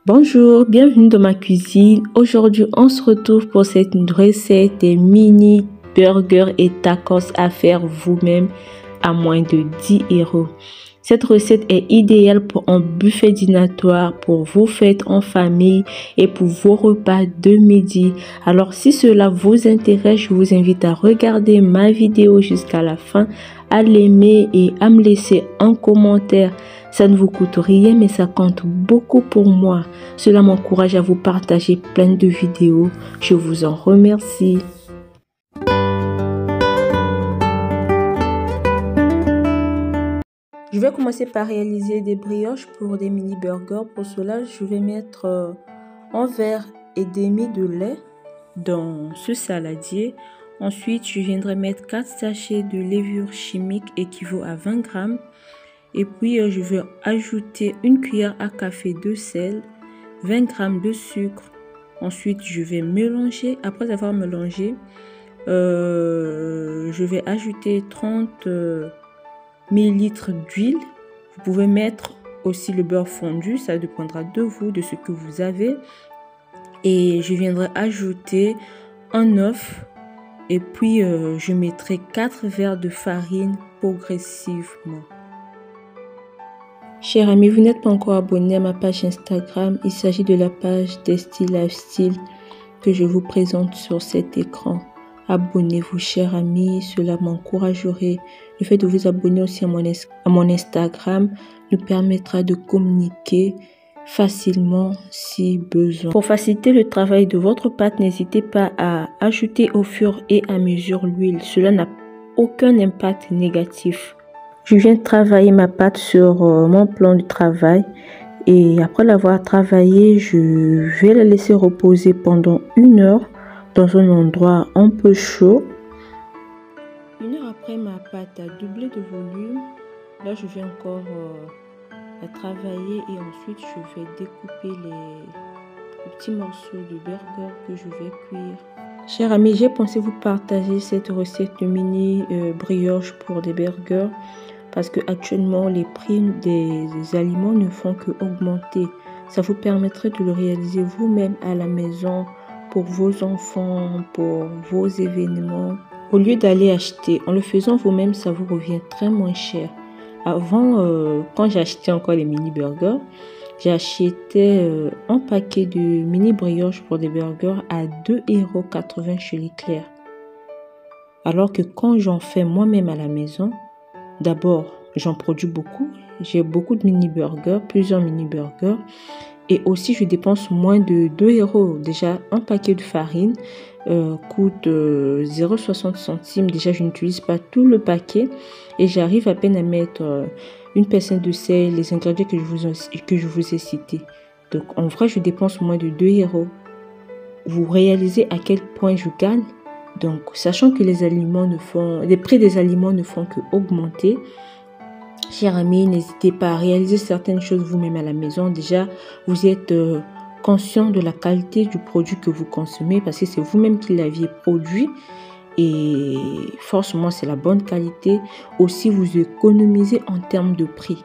Bonjour, bienvenue dans ma cuisine. Aujourd'hui, on se retrouve pour cette recette des mini burgers et tacos à faire vous-même à moins de 10 euros. Cette recette est idéale pour un buffet dînatoire, pour vos fêtes en famille et pour vos repas de midi. Alors, si cela vous intéresse, je vous invite à regarder ma vidéo jusqu'à la fin, à l'aimer et à me laisser un commentaire. Ça ne vous coûte rien, mais ça compte beaucoup pour moi. Cela m'encourage à vous partager plein de vidéos. Je vous en remercie. Je vais commencer par réaliser des brioches pour des mini burgers. Pour cela, je vais mettre un verre et demi de lait dans ce saladier. Ensuite, je viendrai mettre 4 sachets de levure chimique équivaut à 20 grammes. Et puis, je vais ajouter une cuillère à café de sel, 20 grammes de sucre. Ensuite, je vais mélanger. Après avoir mélangé, je vais ajouter 30 millilitres d'huile. Vous pouvez mettre aussi le beurre fondu, ça dépendra de vous, de ce que vous avez. Et je viendrai ajouter un œuf. Et puis, je mettrai 4 verres de farine progressivement. Chers amis, vous n'êtes pas encore abonné à ma page Instagram. Il s'agit de la page Desty Lifestyle que je vous présente sur cet écran. Abonnez-vous, chers amis, cela m'encouragerait. Le fait de vous abonner aussi à mon Instagram nous permettra de communiquer facilement si besoin. Pour faciliter le travail de votre pâte, n'hésitez pas à ajouter au fur et à mesure l'huile. Cela n'a aucun impact négatif. Je viens de travailler ma pâte sur mon plan de travail et après l'avoir travaillée, je vais la laisser reposer pendant 1 heure dans un endroit un peu chaud. 1 heure après, ma pâte a doublé de volume. Là, je vais encore la travailler et ensuite je vais découper les petits morceaux de burger que je vais cuire. Chers amis, j'ai pensé vous partager cette recette de mini brioche pour des burgers parce que actuellement les prix des aliments ne font que augmenter. Ça vous permettrait de le réaliser vous-même à la maison pour vos enfants, pour vos événements. Au lieu d'aller acheter, en le faisant vous-même, ça vous revient très moins cher. Avant, quand j'achetais encore les mini burgers, j'achetais un paquet de mini brioches pour des burgers à 2,80 € chez Leclerc. Alors que quand j'en fais moi-même à la maison, d'abord, j'en produis beaucoup. J'ai beaucoup de mini burgers, plusieurs mini burgers. Et aussi, je dépense moins de 2 €. Déjà, un paquet de farine coûte 0,60 centimes. Déjà, je n'utilise pas tout le paquet. Et j'arrive à peine à mettre une pincée de sel, les ingrédients que je vous ai cités. Donc, en vrai, je dépense moins de 2 €. Vous réalisez à quel point je gagne? Donc, sachant que les prix des aliments ne font que augmenter, chers amis, n'hésitez pas à réaliser certaines choses vous-même à la maison. Déjà, vous êtes conscient de la qualité du produit que vous consommez parce que c'est vous-même qui l'aviez produit et forcément, c'est la bonne qualité. Aussi, vous économisez en termes de prix.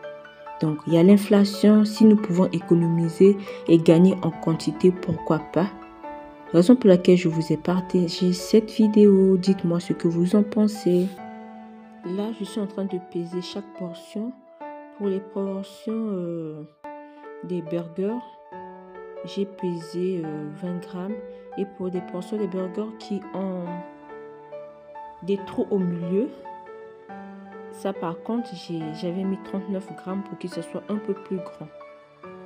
Donc, il y a l'inflation. Si nous pouvons économiser et gagner en quantité, pourquoi pas? Raison pour laquelle je vous ai partagé cette vidéo. Dites-moi ce que vous en pensez. Là, je suis en train de peser chaque portion. Pour les portions des burgers, j'ai pesé 20 grammes. Et pour des portions des burgers qui ont des trous au milieu, ça par contre, j'avais mis 39 grammes pour que ce soit un peu plus grand.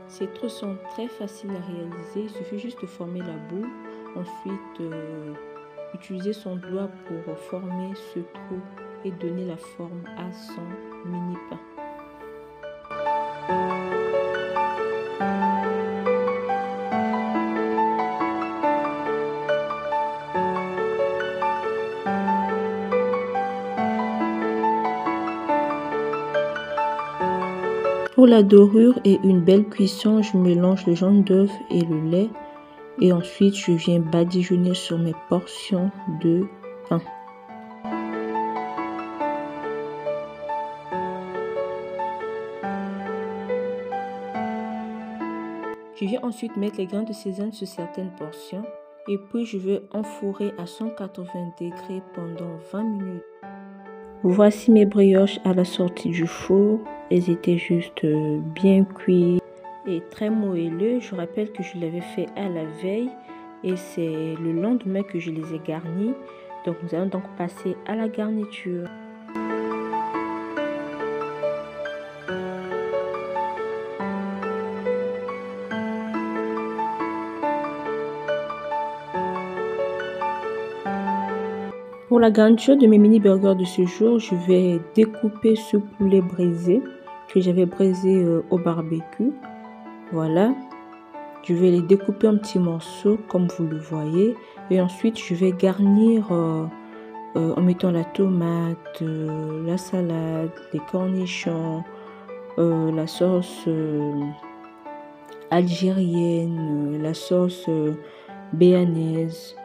Ces trous sont très faciles à réaliser. Il suffit juste de former la boule. Ensuite, utiliser son doigt pour former ce trou et donner la forme à son mini pain. Pour la dorure et une belle cuisson, je mélange le jaune d'œuf et le lait. Et ensuite, je viens badigeonner sur mes portions de pain. Je vais ensuite mettre les grains de sésame sur certaines portions et puis je vais enfourrer à 180 degrés pendant 20 minutes. Voici mes brioches à la sortie du four. Elles étaient juste bien cuites et très moelleux. Je rappelle que je l'avais fait à la veille et c'est le lendemain que je les ai garnis. Donc nous allons donc passer à la garniture. Pour la garniture de mes mini burgers de ce jour, je vais découper ce poulet braisé que j'avais braisé au barbecue. Voilà, je vais les découper en petits morceaux comme vous le voyez. Et ensuite, je vais garnir en mettant la tomate, la salade, les cornichons, la sauce algérienne, la sauce béarnaise,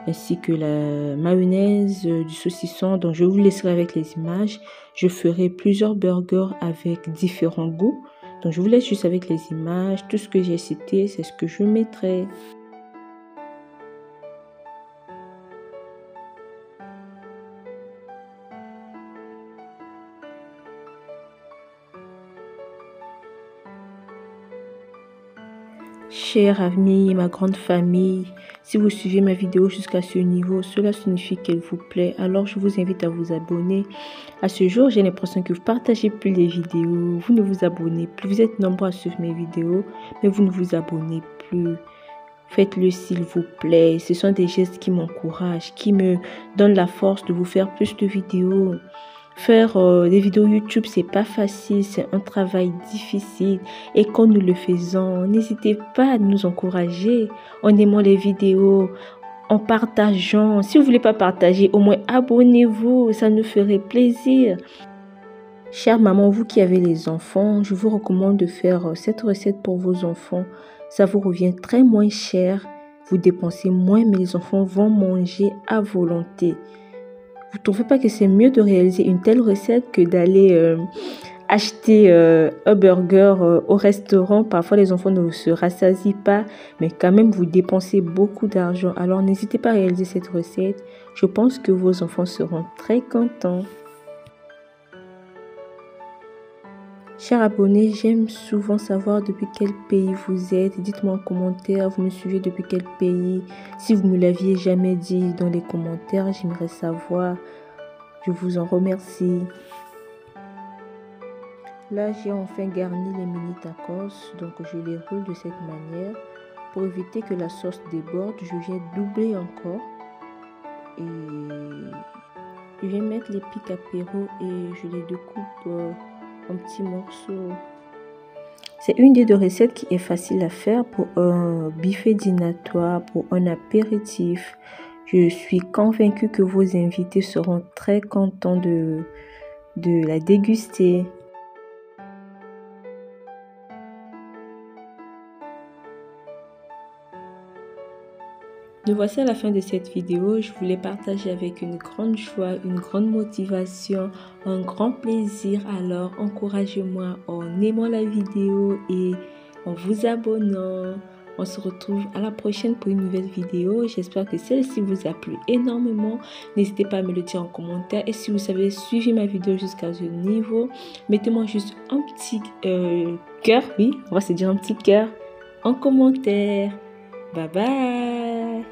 ainsi que la mayonnaise du saucisson. Donc je vous laisserai avec les images. Je ferai plusieurs burgers avec différents goûts. Donc je vous laisse juste avec les images. Tout ce que j'ai cité, c'est ce que je mettrai. Chers amis, ma grande famille, si vous suivez ma vidéo jusqu'à ce niveau, cela signifie qu'elle vous plaît. Alors je vous invite à vous abonner. À ce jour, j'ai l'impression que vous partagez plus les vidéos, vous ne vous abonnez plus. Vous êtes nombreux à suivre mes vidéos, mais vous ne vous abonnez plus. Faites-le s'il vous plaît. Ce sont des gestes qui m'encouragent, qui me donnent la force de vous faire plus de vidéos. Faire des vidéos YouTube, c'est pas facile, c'est un travail difficile. Et quand nous le faisons, n'hésitez pas à nous encourager en aimant les vidéos, en partageant. Si vous voulez pas partager, au moins abonnez-vous, ça nous ferait plaisir. Chère maman, vous qui avez les enfants, je vous recommande de faire cette recette pour vos enfants. Ça vous revient très moins cher, vous dépensez moins, mais les enfants vont manger à volonté. Vous ne trouvez pas que c'est mieux de réaliser une telle recette que d'aller acheter un burger au restaurant? Parfois, les enfants ne se rassasient pas, mais quand même, vous dépensez beaucoup d'argent. Alors, n'hésitez pas à réaliser cette recette. Je pense que vos enfants seront très contents. Chers abonnés, j'aime souvent savoir depuis quel pays vous êtes. Dites-moi en commentaire, vous me suivez depuis quel pays. Si vous ne me l'aviez jamais dit dans les commentaires, j'aimerais savoir. Je vous en remercie. Là, j'ai enfin garni les mini tacos. Donc, je les roule de cette manière. Pour éviter que la sauce déborde, je viens doubler encore. Et je vais mettre les pics apéro et je les découpe en petits morceaux. C'est une des deux recettes qui est facile à faire pour un buffet dînatoire, pour un apéritif. Je suis convaincue que vos invités seront très contents de la déguster. Nous voici à la fin de cette vidéo. Je voulais partager avec une grande joie, une grande motivation, un grand plaisir. Alors, encouragez-moi en aimant la vidéo et en vous abonnant. On se retrouve à la prochaine pour une nouvelle vidéo. J'espère que celle-ci vous a plu énormément. N'hésitez pas à me le dire en commentaire. Et si vous avez suivi ma vidéo jusqu'à ce niveau, mettez-moi juste un petit cœur. Oui, on va se dire un petit cœur en commentaire. Bye bye.